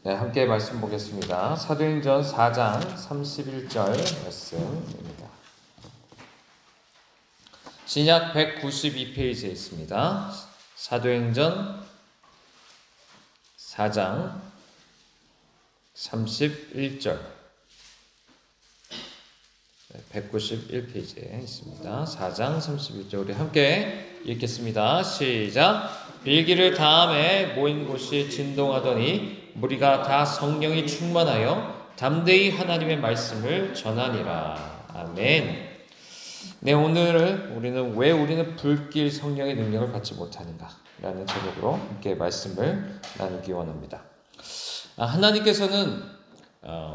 네, 함께 말씀 보겠습니다. 사도행전 4장 31절 말씀입니다. 신약 192페이지에 있습니다. 사도행전 4장 31절 191페이지에 있습니다. 4장 31절 우리 함께 읽겠습니다. 시작. 빌기를 다음에 모인 곳이 진동하더니 무리가 다 성령이 충만하여 담대히 하나님의 말씀을 전하니라. 아멘. 네, 오늘 우리는 왜 우리는 불길 성령의 능력을 받지 못하는가 라는 제목으로 함께 말씀을 나누기 원합니다. 하나님께서는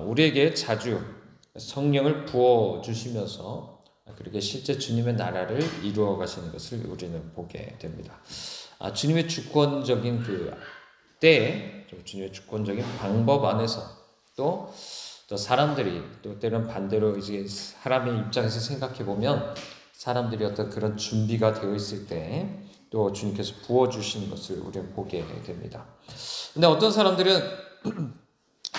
우리에게 자주 성령을 부어주시면서 그렇게 실제 주님의 나라를 이루어 가시는 것을 우리는 보게 됩니다. 주님의 주권적인 그 때에 주님의 주권적인 방법 안에서 또 사람들이 또 때론 반대로 이제 사람의 입장에서 생각해 보면 사람들이 어떤 그런 준비가 되어 있을 때 또 주님께서 부어주시는 것을 우리는 보게 됩니다. 근데 어떤 사람들은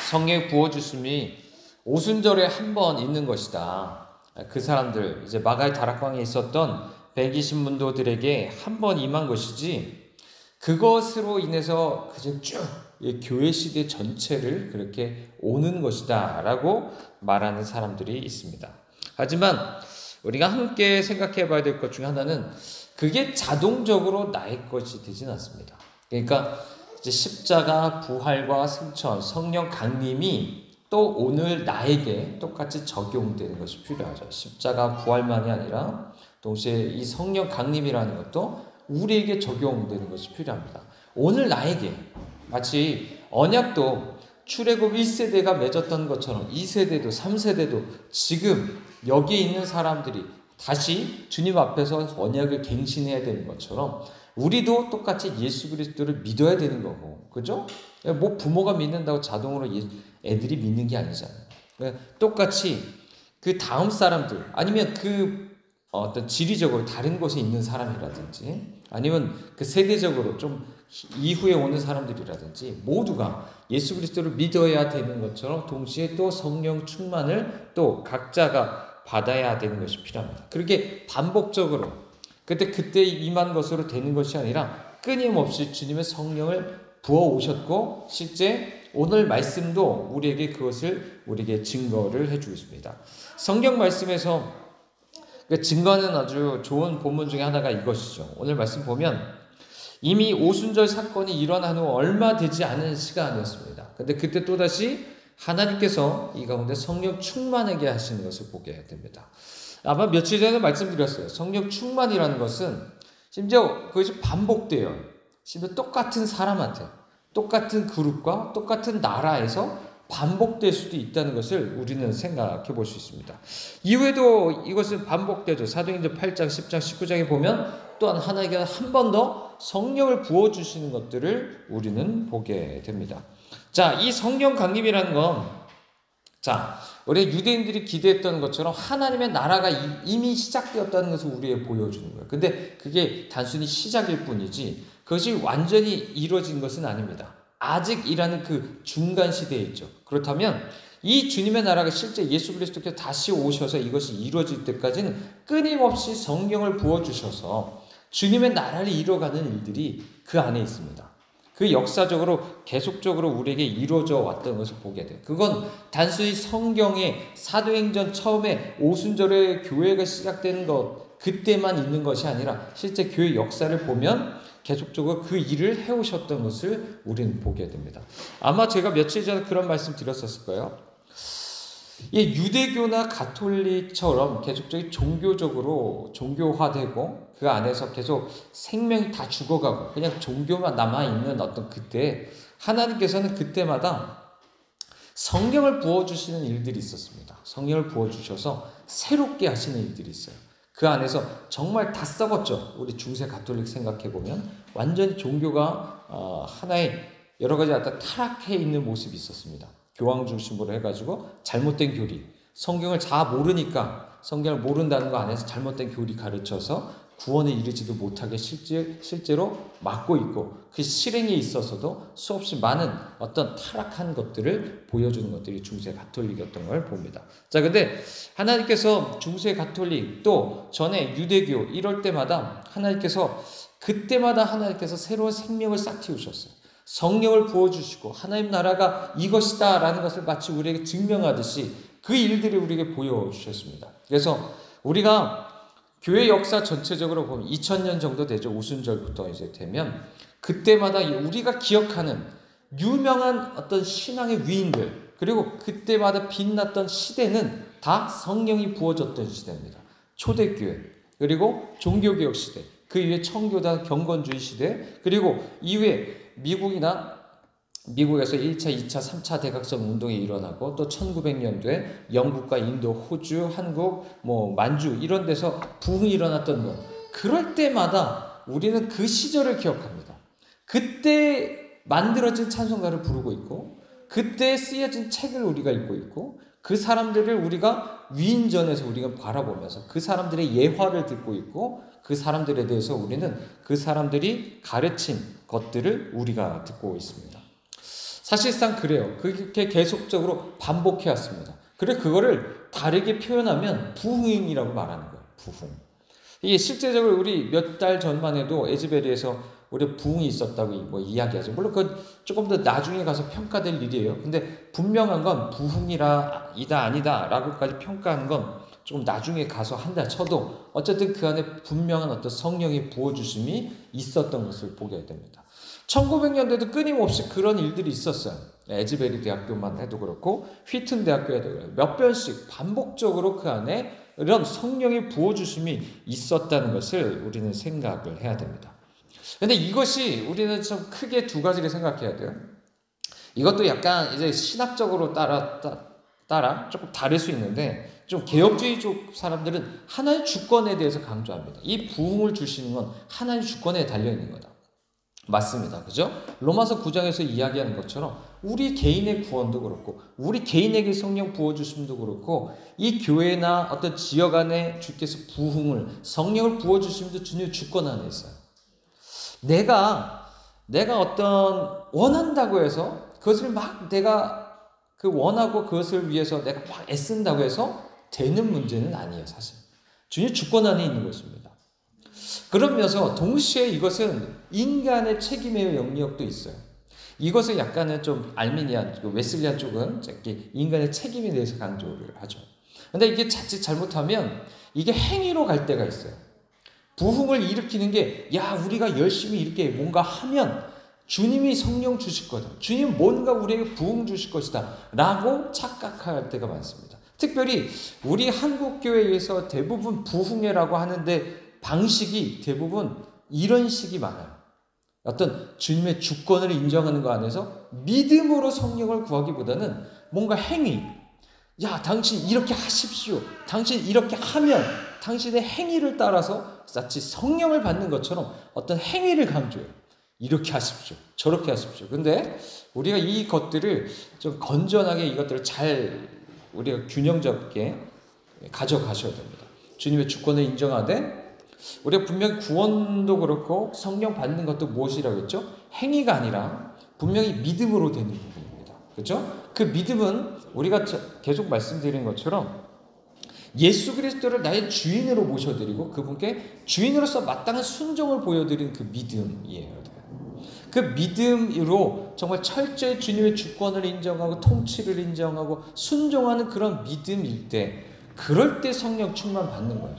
성령의 부어주심이 오순절에 한 번 있는 것이다. 그 사람들 이제 마가의 다락방에 있었던 120문도들에게 한 번 임한 것이지 그것으로 인해서 그저 쭉 교회 시대 전체를 그렇게 오는 것이다 라고 말하는 사람들이 있습니다. 하지만 우리가 함께 생각해 봐야 될 것 중에 하나는 그게 자동적으로 나의 것이 되진 않습니다. 그러니까 이제 십자가, 부활과 승천, 성령 강림이 또 오늘 나에게 똑같이 적용되는 것이 필요하죠. 십자가, 부활만이 아니라 동시에 이 성령 강림이라는 것도 우리에게 적용되는 것이 필요합니다. 오늘 나에게 마치 언약도 출애굽 1세대가 맺었던 것처럼 2세대도 3세대도 지금 여기에 있는 사람들이 다시 주님 앞에서 언약을 갱신해야 되는 것처럼 우리도 똑같이 예수 그리스도를 믿어야 되는 거고, 그죠? 뭐 부모가 믿는다고 자동으로 애들이 믿는 게 아니잖아요. 똑같이 그 다음 사람들 아니면 그 어떤 지리적으로 다른 곳에 있는 사람이라든지 아니면 그 세대적으로 좀 이후에 오는 사람들이라든지 모두가 예수 그리스도를 믿어야 되는 것처럼 동시에 또 성령 충만을 또 각자가 받아야 되는 것이 필요합니다. 그렇게 반복적으로 그때 임한 것으로 되는 것이 아니라 끊임없이 주님의 성령을 부어 오셨고 실제 오늘 말씀도 우리에게 그것을 우리에게 증거를 해주고 있습니다. 성경 말씀에서 증거하는 아주 좋은 본문 중에 하나가 이것이죠. 오늘 말씀 보면 이미 오순절 사건이 일어난 후 얼마 되지 않은 시간이었습니다. 근데 그때 또다시 하나님께서 이 가운데 성령 충만하게 하시는 것을 보게 됩니다. 아마 며칠 전에 말씀드렸어요. 성령 충만이라는 것은 심지어 그것이 반복돼요. 심지어 똑같은 사람한테, 똑같은 그룹과 똑같은 나라에서 반복될 수도 있다는 것을 우리는 생각해 볼 수 있습니다. 이후에도 이것은 반복되죠. 사도행전 8장, 10장, 19장에 보면 또한 하나님께서 한 번 더 성령을 부어주시는 것들을 우리는 보게 됩니다. 자, 이 성령 강림이라는 건, 자, 우리 유대인들이 기대했던 것처럼 하나님의 나라가 이미 시작되었다는 것을 우리에게 보여주는 거예요. 근데 그게 단순히 시작일 뿐이지 그것이 완전히 이루어진 것은 아닙니다. 아직이라는 그 중간 시대에 있죠. 그렇다면 이 주님의 나라가 실제 예수 그리스도께서 다시 오셔서 이것이 이루어질 때까지는 끊임없이 성령을 부어주셔서 주님의 나라를 이루어가는 일들이 그 안에 있습니다. 그 역사적으로 계속적으로 우리에게 이루어져 왔던 것을 보게 돼요. 그건 단순히 성경의 사도행전 처음에 오순절에 교회가 시작되는 것 그때만 있는 것이 아니라 실제 교회 역사를 보면 계속적으로 그 일을 해오셨던 것을 우리는 보게 됩니다. 아마 제가 며칠 전에 그런 말씀 드렸었을 거예요. 이 유대교나 가톨릭처럼 계속적인 종교적으로 종교화되고 그 안에서 계속 생명이 다 죽어가고 그냥 종교만 남아있는 어떤 그때 하나님께서는 그때마다 성령을 부어주시는 일들이 있었습니다. 성령을 부어주셔서 새롭게 하시는 일들이 있어요. 그 안에서 정말 다 썩었죠. 우리 중세 가톨릭 생각해보면 완전히 종교가 하나의 여러 가지 어떤 타락해 있는 모습이 있었습니다. 교황 중심으로 해가지고 잘못된 교리, 성경을 잘 모르니까 성경을 모른다는 거 안에서 잘못된 교리 가르쳐서 구원에 이르지도 못하게 실제로 막고 있고 그 실행에 있어서도 수없이 많은 어떤 타락한 것들을 보여주는 것들이 중세 가톨릭이었던 걸 봅니다. 자, 근데 하나님께서 중세 가톨릭 또 전에 유대교 이럴 때마다 그때마다 하나님께서 새로운 생명을 싹 틔우셨어요. 성령을 부어주시고 하나님 나라가 이것이다 라는 것을 마치 우리에게 증명하듯이 그 일들을 우리에게 보여주셨습니다. 그래서 우리가 교회 역사 전체적으로 보면 2000년 정도 되죠. 오순절부터 이제 되면 그때마다 우리가 기억하는 유명한 어떤 신앙의 위인들 그리고 그때마다 빛났던 시대는 다 성령이 부어졌던 시대입니다. 초대교회 그리고 종교개혁 시대 그 이후에 청교단 경건주의 시대 그리고 이후에 미국에서 1차, 2차, 3차 대각성 운동이 일어나고 또 1900년도에 영국과 인도, 호주, 한국, 만주 이런 데서 부흥이 일어났던 것. 그럴 때마다 우리는 그 시절을 기억합니다. 그때 만들어진 찬송가를 부르고 있고 그때 쓰여진 책을 우리가 읽고 있고 그 사람들을 우리가 위인전에서 우리가 바라보면서 그 사람들의 예화를 듣고 있고 그 사람들에 대해서 우리는 그 사람들이 가르친 것들을 우리가 듣고 있습니다. 사실상 그래요. 그렇게 계속적으로 반복해 왔습니다. 그래 그거를 다르게 표현하면 부흥이라고 말하는 거예요. 부흥. 이게 실제적으로 우리 몇 달 전만 해도 에즈베리에서 우리 부흥이 있었다고 이야기하죠. 물론 그건 조금 더 나중에 가서 평가될 일이에요. 근데 분명한 건 부흥이다 아니다 라고까지 평가하는 건 조금 나중에 가서 한다 쳐도 어쨌든 그 안에 분명한 어떤 성령의 부어주심이 있었던 것을 보게 됩니다. 1900년대도 끊임없이 그런 일들이 있었어요. 에즈베리 대학교만 해도 그렇고 휘튼 대학교에도 그렇고 몇 번씩 반복적으로 그 안에 이런 성령의 부어주심이 있었다는 것을 우리는 생각을 해야 됩니다. 그런데 이것이 우리는 좀 크게 두 가지를 생각해야 돼요. 이것도 약간 이제 신학적으로 따라 조금 다를 수 있는데 좀 개혁주의 쪽 사람들은 하나의 주권에 대해서 강조합니다. 이 부흥을 주시는 건 하나의 주권에 달려있는 거다. 맞습니다. 그죠? 로마서 9장에서 이야기하는 것처럼 우리 개인의 구원도 그렇고 우리 개인에게 성령 부어주심도 그렇고 이 교회나 어떤 지역 안에 주께서 부흥을 성령을 부어주심도 주님의 주권 안에 있어요. 내가 어떤 원한다고 해서 그것을 막 내가 그 원하고 그것을 위해서 내가 막 애쓴다고 해서 되는 문제는 아니에요. 사실 주님 주권 안에 있는 것입니다. 그러면서 동시에 이것은 인간의 책임의 영역도 있어요. 이것을 약간은 좀 알미니안, 웨슬리안 쪽은 인간의 책임에 대해서 강조를 하죠. 근데 이게 자칫 잘못하면 이게 행위로 갈 때가 있어요. 부흥을 일으키는 게 우리가 열심히 이렇게 뭔가 하면 주님이 성령 주실 거다. 주님 뭔가 우리에게 부흥 주실 것이다. 라고 착각할 때가 많습니다. 특별히 우리 한국교회에서 대부분 부흥회라고 하는데 방식이 대부분 이런 식이 많아요. 어떤 주님의 주권을 인정하는 것 안에서 믿음으로 성령을 구하기보다는 뭔가 행위. 당신 이렇게 하십시오. 당신 이렇게 하면 당신의 행위를 따라서 마치 성령을 받는 것처럼 어떤 행위를 강조해요. 이렇게 하십시오. 저렇게 하십시오. 근데 우리가 이 것들을 좀 건전하게 이것들을 잘 우리가 균형 잡게 가져가셔야 됩니다. 주님의 주권을 인정하되 우리가 분명히 구원도 그렇고 성령 받는 것도 무엇이라고 했죠? 행위가 아니라 분명히 믿음으로 되는 부분입니다. 그렇죠? 그 믿음은 우리가 계속 말씀드린 것처럼 예수 그리스도를 나의 주인으로 모셔드리고 그분께 주인으로서 마땅한 순종을 보여드리는 그 믿음이에요. 그 믿음으로 정말 철저히 주님의 주권을 인정하고 통치를 인정하고 순종하는 그런 믿음일 때 그럴 때 성령 충만 받는 거예요.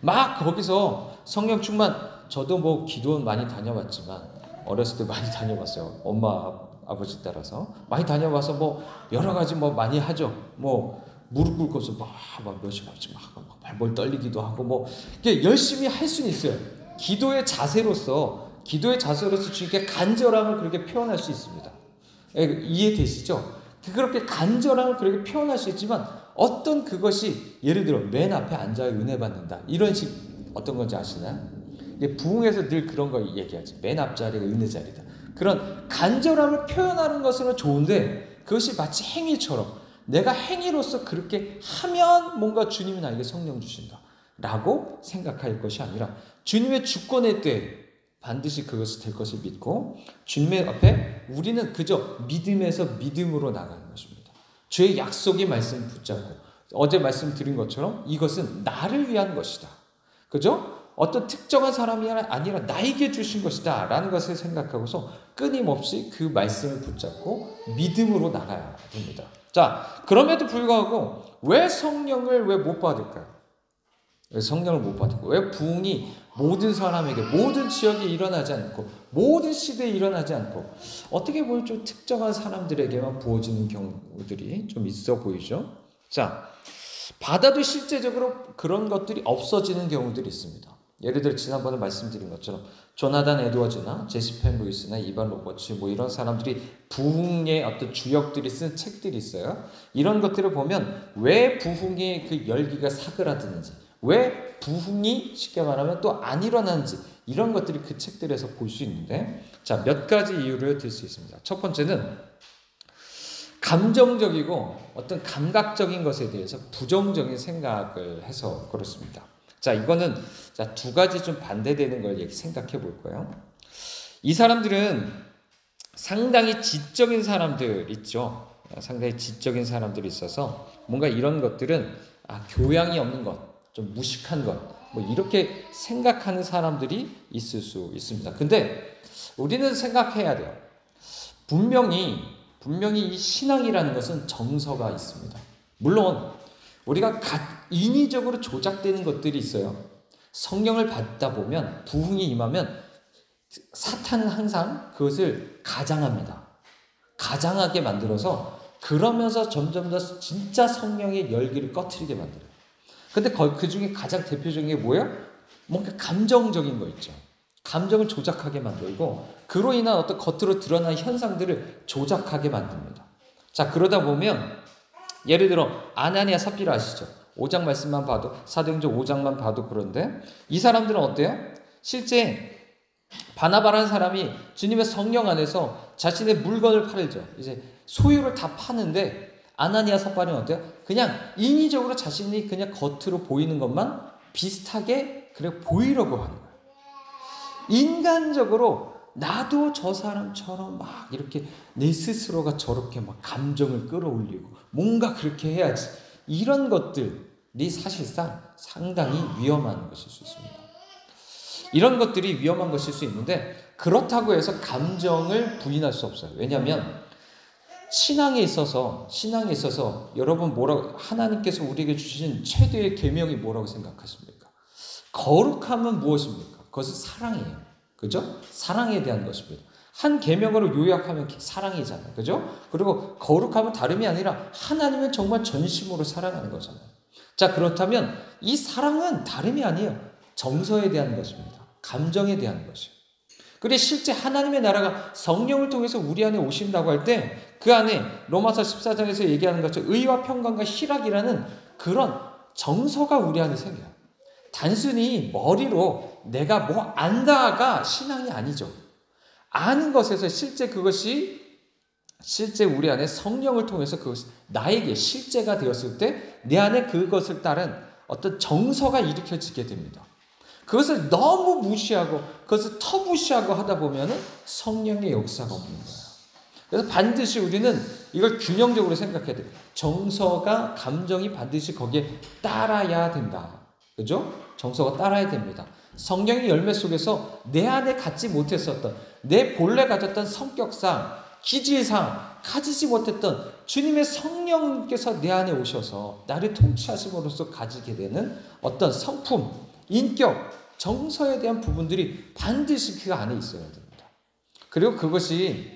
막 거기서 성령 충만 저도 기도원 많이 다녀봤지만 어렸을 때 많이 다녀봤어요. 엄마 아버지 따라서 많이 다녀봐서 여러 가지 많이 하죠. 무릎 꿇고서 막 몇십 번씩 막 발벌 떨리기도 하고 이게 열심히 할 수는 있어요. 기도의 자세로서 주님께 간절함을 그렇게 표현할 수 있습니다. 이해되시죠? 그렇게 간절함을 그렇게 표현할 수 있지만 어떤 그것이 예를 들어 맨 앞에 앉아야 은혜 받는다 이런 식 어떤 건지 아시나요? 부흥에서 늘 그런 거 얘기하지. 맨 앞자리가 은혜 자리다. 그런 간절함을 표현하는 것은 좋은데 그것이 마치 행위처럼 내가 행위로서 그렇게 하면 뭔가 주님이 나에게 성령 주신다. 라고 생각할 것이 아니라 주님의 주권의 때에 반드시 그것이 될 것을 믿고 주님의 앞에 우리는 그저 믿음에서 믿음으로 나가는 것입니다. 주의 약속의 말씀 붙잡고 어제 말씀드린 것처럼 이것은 나를 위한 것이다. 그죠? 어떤 특정한 사람이 아니라 나에게 주신 것이다 라는 것을 생각하고서 끊임없이 그 말씀을 붙잡고 믿음으로 나가야 됩니다. 자, 그럼에도 불구하고 왜 성령을 왜 못 받을까요? 왜 성령을 못 받을까요? 왜 부흥이 모든 사람에게 모든 지역에 일어나지 않고 모든 시대에 일어나지 않고 어떻게 보면 좀 특정한 사람들에게만 부어지는 경우들이 좀 있어 보이죠? 자, 받아도 실제적으로 그런 것들이 없어지는 경우들이 있습니다. 예를 들어 지난번에 말씀드린 것처럼 조나단 에드워즈나 제시 펜 루이스나 이반 로버츠 뭐 이런 사람들이 부흥의 어떤 주역들이 쓴 책들이 있어요. 이런 것들을 보면 왜 부흥의 그 열기가 사그라드는지, 왜 부흥이 쉽게 말하면 또 안 일어나는지 이런 것들이 그 책들에서 볼 수 있는데, 자, 몇 가지 이유를 들 수 있습니다. 첫 번째는 감정적이고 어떤 감각적인 것에 대해서 부정적인 생각을 해서 그렇습니다. 자, 이거는 자, 두 가지 좀 반대되는 걸 생각해 볼 거예요. 이 사람들은 상당히 지적인 사람들 있죠. 상당히 지적인 사람들이 있어서 뭔가 이런 것들은 교양이 없는 것, 좀 무식한 것, 뭐 이렇게 생각하는 사람들이 있을 수 있습니다. 근데 우리는 생각해야 돼요. 분명히 이 신앙이라는 것은 정서가 있습니다. 물론 우리가 인위적으로 조작되는 것들이 있어요. 성령을 받다 보면 부흥이 임하면 사탄은 항상 그것을 가장합니다. 가장하게 만들어서 그러면서 점점 더 진짜 성령의 열기를 꺼트리게 만들어요. 근데 그 중에 가장 대표적인 게 뭐예요? 뭔가 감정적인 거 있죠. 감정을 조작하게 만들고 그로 인한 어떤 겉으로 드러나는 현상들을 조작하게 만듭니다. 자, 그러다 보면 예를 들어 아나니아 삽비라 아시죠? 5장 말씀만 봐도 사도행전 5장만 봐도 그런데 이 사람들은 어때요? 실제 바나바라는 사람이 주님의 성령 안에서 자신의 물건을 팔죠. 이제 소유를 다 파는데 아나니아 삽비라는 어때요? 그냥 인위적으로 자신이 그냥 겉으로 보이는 것만 비슷하게 그래 보이려고 하는 거예요. 인간적으로 나도 저 사람처럼 막 이렇게 내 스스로가 저렇게 막 감정을 끌어올리고 뭔가 그렇게 해야지. 이런 것들이 사실상 상당히 위험한 것일 수 있습니다. 이런 것들이 위험한 것일 수 있는데 그렇다고 해서 감정을 부인할 수 없어요. 왜냐하면 신앙에 있어서 여러분 하나님께서 우리에게 주신 최대의 계명이 뭐라고 생각하십니까? 거룩함은 무엇입니까? 그것은 사랑이에요. 그죠? 사랑에 대한 것입니다. 한 계명으로 요약하면 사랑이잖아요. 그죠? 그리고 거룩함은 다름이 아니라 하나님은 정말 전심으로 사랑하는 거잖아요. 자, 그렇다면 이 사랑은 다름이 아니에요. 정서에 대한 것입니다. 감정에 대한 것이에요. 그리고 실제 하나님의 나라가 성령을 통해서 우리 안에 오신다고 할 때 그 안에 로마서 14장에서 얘기하는 것처럼 의와 평강과 희락이라는 그런 정서가 우리 안에 생겨요. 단순히 머리로 내가 뭐 안다가 신앙이 아니죠. 아는 것에서 실제 우리 안에 성령을 통해서 그것이 나에게 실제가 되었을 때 내 안에 그것을 따른 어떤 정서가 일으켜지게 됩니다. 그것을 너무 무시하고 그것을 터무시하고 하다 보면 성령의 역사가 없는 거예요. 그래서 반드시 우리는 이걸 균형적으로 생각해야 돼요. 정서가 감정이 반드시 거기에 따라야 된다. 그죠? 정서가 따라야 됩니다. 성령의 열매 속에서 내 안에 갖지 못했었던 내 본래 가졌던 성격상 기질상 가지지 못했던 주님의 성령께서 내 안에 오셔서 나를 통치하심으로써 가지게 되는 어떤 성품, 인격, 정서에 대한 부분들이 반드시 그 안에 있어야 됩니다. 그리고 그것이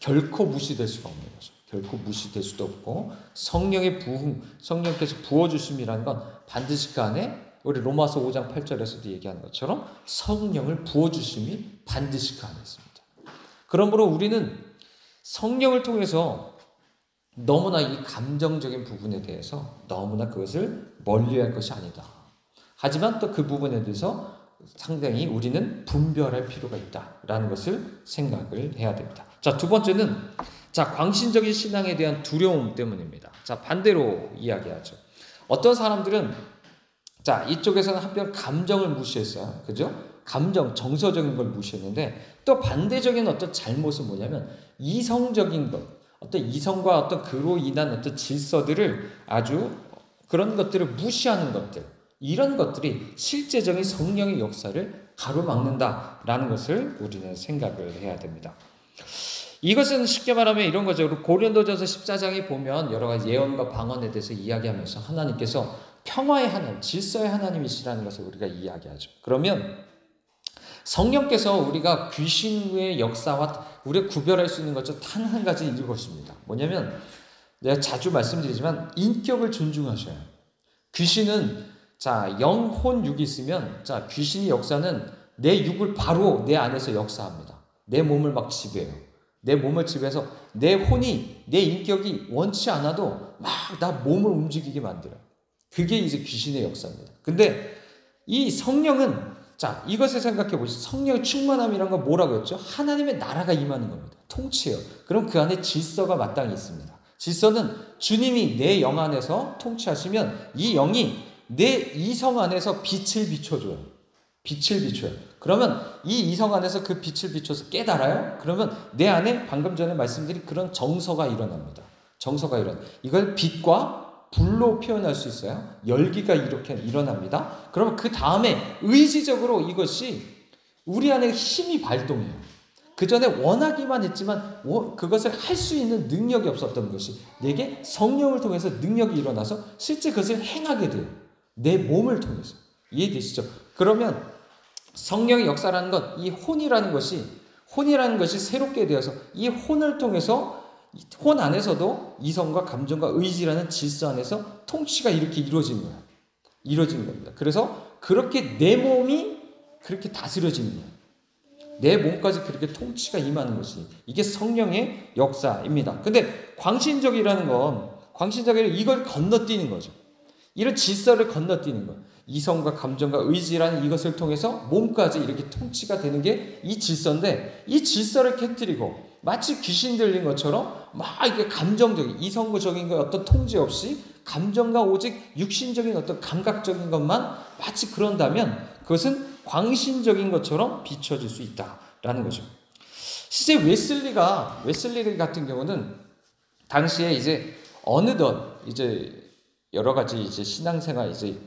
결코 무시될 수가 없는 거죠. 결코 무시될 수도 없고 성령의 부흥, 성령께서 부어주심이라는 건 반드시 그 안에 우리 로마서 5장 8절에서도 얘기하는 것처럼 성령을 부어주심이 반드시 그 안에 있습니다. 그러므로 우리는 성령을 통해서 너무나 이 감정적인 부분에 대해서 너무나 그것을 멀리할 것이 아니다. 하지만 또 그 부분에 대해서 상당히 우리는 분별할 필요가 있다라는 것을 생각을 해야 됩니다. 자, 두 번째는 광신적인 신앙에 대한 두려움 때문입니다. 자, 반대로 이야기하죠. 어떤 사람들은 자, 이쪽에서는 한편 감정을 무시했어요. 그죠? 감정, 정서적인 걸 무시했는데 또 반대적인 어떤 잘못은 뭐냐면 이성적인 것, 어떤 이성과 어떤 그로 인한 어떤 질서들을 아주 그런 것들을 무시하는 것들, 이런 것들이 실제적인 성령의 역사를 가로막는다라는 것을 우리는 생각을 해야 됩니다. 이것은 쉽게 말하면 이런 거죠. 고린도전서 14장에 보면 여러 가지 예언과 방언에 대해서 이야기하면서 하나님께서 평화의 하나님, 질서의 하나님이시라는 것을 우리가 이야기하죠. 그러면 성령께서 우리가 귀신의 역사와 우리가 구별할 수 있는 것은 단 한 가지 이것입니다. 뭐냐면 내가 자주 말씀드리지만 인격을 존중하셔요. 귀신은 자, 영혼 육이 있으면 자, 귀신의 역사는 내 육을 바로 내 안에서 역사합니다. 내 몸을 막 지배해요. 내 몸을 지배해서 내 혼이, 내 인격이 원치 않아도 막 나 몸을 움직이게 만들어요. 그게 이제 귀신의 역사입니다. 근데 이 성령은 자, 이것을 생각해 보시죠. 성령의 충만함이란 건 뭐라고 했죠? 하나님의 나라가 임하는 겁니다. 통치예요. 그럼 그 안에 질서가 마땅히 있습니다. 질서는 주님이 내 영 안에서 통치하시면 이 영이 내 이성 안에서 빛을 비춰줘요. 빛을 비춰요. 그러면 이 이성 안에서 그 빛을 비춰서 깨달아요? 그러면 내 안에 방금 전에 말씀드린 그런 정서가 일어납니다. 정서가 이걸 빛과 불로 표현할 수 있어요. 열기가 이렇게 일어납니다. 그러면 그 다음에 의지적으로 이것이 우리 안에 힘이 발동해요. 그 전에 원하기만 했지만 그것을 할 수 있는 능력이 없었던 것이 내게 성령을 통해서 능력이 일어나서 실제 그것을 행하게 돼요. 내 몸을 통해서. 이해되시죠? 그러면 성령의 역사라는 것, 이 혼이라는 것이 새롭게 되어서 이 혼을 통해서 혼 안에서도 이성과 감정과 의지라는 질서 안에서 통치가 이렇게 이루어지는 거예요. 이루어지는 겁니다. 그래서 그렇게 내 몸이 그렇게 다스려지는 거예요. 내 몸까지 그렇게 통치가 임하는 것이 이게 성령의 역사입니다. 근데 광신적이라는 이걸 건너뛰는 거죠. 이런 질서를 건너뛰는 것. 이성과 감정과 의지라는 이것을 통해서 몸까지 이렇게 통치가 되는 게 이 질서인데 이 질서를 깨뜨리고 마치 귀신 들린 것처럼 막 이게 감정적인 이성적인 것 어떤 통제 없이 감정과 오직 육신적인 어떤 감각적인 것만 마치 그런다면 그것은 광신적인 것처럼 비춰질 수 있다라는 거죠. 실제 웨슬리 같은 경우는 당시에 이제 어느덧 이제 여러 가지 이제 신앙생활 이제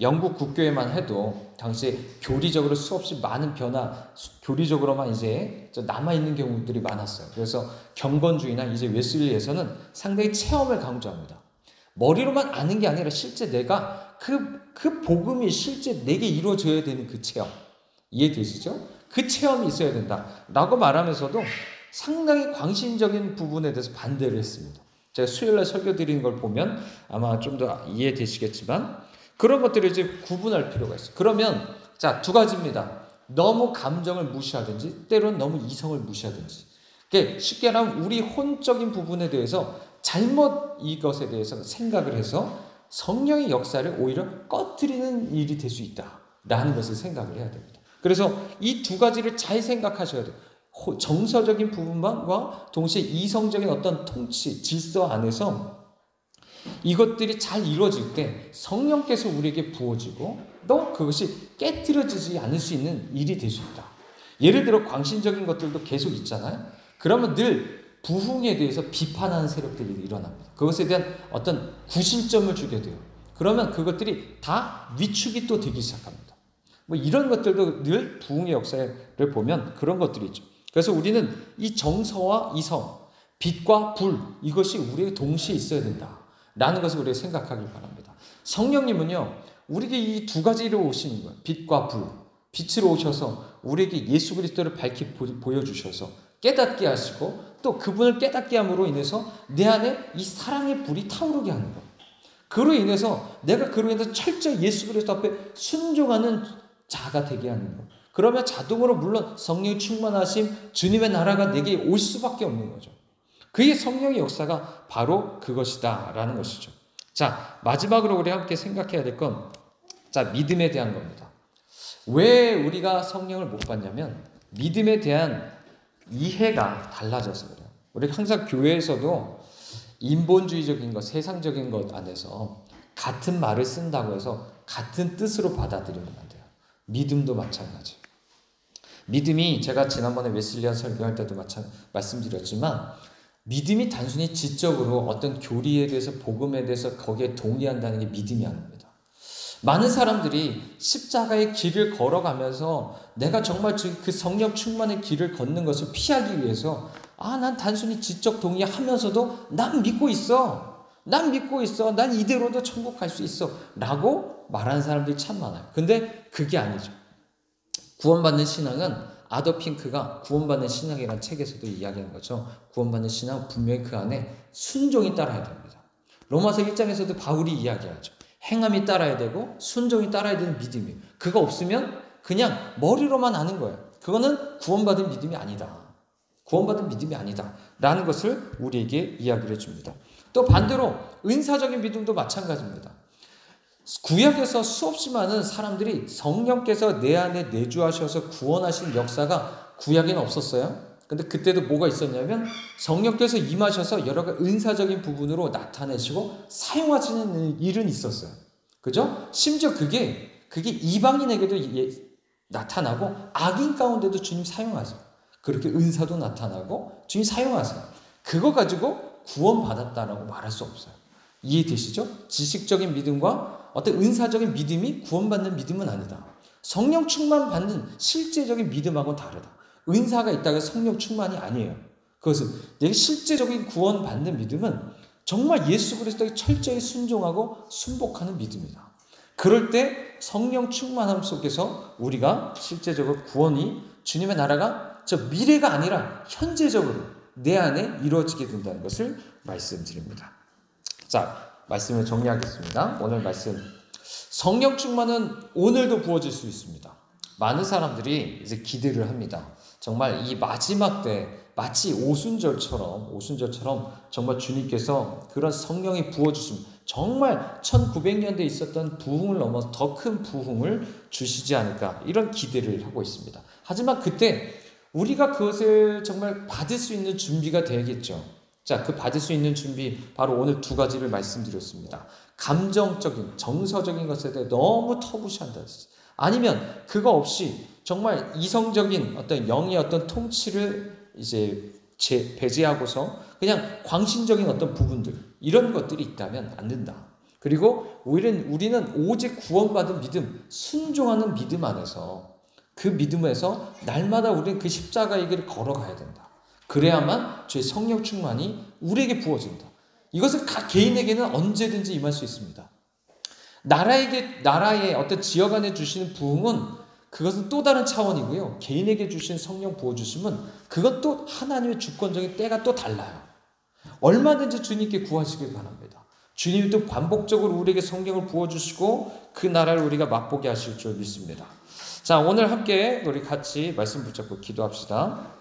영국 국교회만 해도 당시에 교리적으로 수없이 많은 교리적으로만 이제 남아있는 경우들이 많았어요. 그래서 경건주의나 이제 웨슬리에서는 상당히 체험을 강조합니다. 머리로만 아는 게 아니라 실제 내가 그 복음이 실제 내게 이루어져야 되는 그 체험. 이해되시죠? 그 체험이 있어야 된다라고 말하면서도 상당히 광신적인 부분에 대해서 반대를 했습니다. 제가 수요일날 설교 드리는 걸 보면 아마 좀 더 이해되시겠지만 그런 것들을 이제 구분할 필요가 있어요. 그러면 자, 두 가지입니다. 너무 감정을 무시하든지 때로는 너무 이성을 무시하든지. 그러니까 쉽게 말하면 우리 혼적인 부분에 대해서 잘못 이것에 대해서 생각을 해서 성령의 역사를 오히려 꺼뜨리는 일이 될 수 있다라는 것을 생각을 해야 됩니다. 그래서 이 두 가지를 잘 생각하셔야 돼요. 정서적인 부분과 동시에 이성적인 어떤 통치, 질서 안에서 이것들이 잘 이루어질 때 성령께서 우리에게 부어지고 또 그것이 깨트려지지 않을 수 있는 일이 될 수 있다. 예를 들어 광신적인 것들도 계속 있잖아요. 그러면 늘 부흥에 대해서 비판하는 세력들이 일어납니다. 그것에 대한 어떤 구실점을 주게 돼요. 그러면 그것들이 다 위축이 또 되기 시작합니다. 뭐 이런 것들도 늘 부흥의 역사를 보면 그런 것들이 있죠. 그래서 우리는 이 정서와 이성, 빛과 불 이것이 우리에게 동시에 있어야 된다. 라는 것을 우리가 생각하길 바랍니다. 성령님은요, 우리에게 이 두 가지로 오시는 거예요. 빛과 불. 빛으로 오셔서 우리에게 예수 그리스도를 밝히 보여주셔서 깨닫게 하시고 또 그분을 깨닫게 함으로 인해서 내 안에 이 사랑의 불이 타오르게 하는 거예요. 그로 인해서 내가 그로 인해서 철저히 예수 그리스도 앞에 순종하는 자가 되게 하는 거예요. 그러면 자동으로 물론 성령의 충만하심, 주님의 나라가 내게 올 수밖에 없는 거죠. 그의 성령의 역사가 바로 그것이다 라는 것이죠. 자, 마지막으로 우리 함께 생각해야 될 건 자, 믿음에 대한 겁니다. 왜 우리가 성령을 못 받냐면 믿음에 대한 이해가 달라져서 그래요. 우리가 항상 교회에서도 인본주의적인 것, 세상적인 것 안에서 같은 말을 쓴다고 해서 같은 뜻으로 받아들이면 안 돼요. 믿음도 마찬가지. 믿음이 제가 지난번에 웨슬리안 설교할 때도 말씀드렸지만 믿음이 단순히 지적으로 어떤 교리에 대해서 복음에 대해서 거기에 동의한다는 게 믿음이 아닙니다. 많은 사람들이 십자가의 길을 걸어가면서 내가 정말 그 성령 충만의 길을 걷는 것을 피하기 위해서 난 단순히 지적 동의하면서도 난 믿고 있어. 난 믿고 있어. 난 이대로도 천국 갈 수 있어. 라고 말하는 사람들이 참 많아요. 근데 그게 아니죠. 구원받는 신앙은 아더 핑크가 구원받는 신앙이라는 책에서도 이야기한 거죠. 구원받는 신앙은 분명히 그 안에 순종이 따라야 됩니다. 로마서 1장에서도 바울이 이야기하죠. 행함이 따라야 되고 순종이 따라야 되는 믿음이에요. 그거 없으면 그냥 머리로만 아는 거예요. 그거는 구원받은 믿음이 아니다. 구원받은 믿음이 아니다. 라는 것을 우리에게 이야기를 해줍니다. 또 반대로 은사적인 믿음도 마찬가지입니다. 구약에서 수없이 많은 사람들이 성령께서 내 안에 내주하셔서 구원하신 역사가 구약에는 없었어요. 근데 그때도 뭐가 있었냐면 성령께서 임하셔서 여러 가지 은사적인 부분으로 나타내시고 사용하시는 일은 있었어요. 그죠? 심지어 그게 이방인에게도 나타나고 악인 가운데도 주님 사용하세요. 그렇게 은사도 나타나고 주님 사용하세요. 그거 가지고 구원받았다라고 말할 수 없어요. 이해되시죠? 지식적인 믿음과 어떤 은사적인 믿음이 구원받는 믿음은 아니다. 성령 충만 받는 실제적인 믿음하고는 다르다. 은사가 있다고 해서 성령 충만이 아니에요. 그것은 내 실제적인 구원받는 믿음은 정말 예수 그리스도에 철저히 순종하고 순복하는 믿음이다. 그럴 때 성령 충만함 속에서 우리가 실제적으로 구원이 주님의 나라가 저 미래가 아니라 현재적으로 내 안에 이루어지게 된다는 것을 말씀드립니다. 자, 말씀을 정리하겠습니다. 오늘 말씀. 성령 충만은 오늘도 부어질 수 있습니다. 많은 사람들이 이제 기대를 합니다. 정말 이 마지막 때 마치 오순절처럼 정말 주님께서 그런 성령이 부어주심, 정말 1900년대에 있었던 부흥을 넘어서 더 큰 부흥을 주시지 않을까, 이런 기대를 하고 있습니다. 하지만 그때 우리가 그것을 정말 받을 수 있는 준비가 되겠죠. 자, 그 받을 수 있는 준비, 바로 오늘 두 가지를 말씀드렸습니다. 감정적인, 정서적인 것에 대해 너무 터부시한다든지, 아니면 그거 없이 정말 이성적인 어떤 영의 어떤 통치를 이제 배제하고서 그냥 광신적인 어떤 부분들, 이런 것들이 있다면 안 된다. 그리고 우리는 오직 구원받은 믿음, 순종하는 믿음 안에서, 그 믿음에서 날마다 우리는 그 십자가의 길을 걸어가야 된다. 그래야만 주의 성령 충만이 우리에게 부어진다. 이것은 각 개인에게는 언제든지 임할 수 있습니다. 나라의 어떤 지역 안에 주시는 부흥은 그것은 또 다른 차원이고요. 개인에게 주신 성령 부어주심은 그건 또 하나님의 주권적인 때가 또 달라요. 얼마든지 주님께 구하시길 바랍니다. 주님이 또 반복적으로 우리에게 성령을 부어주시고 그 나라를 우리가 맛보게 하실 줄 믿습니다. 자, 오늘 함께 우리 같이 말씀 붙잡고 기도합시다.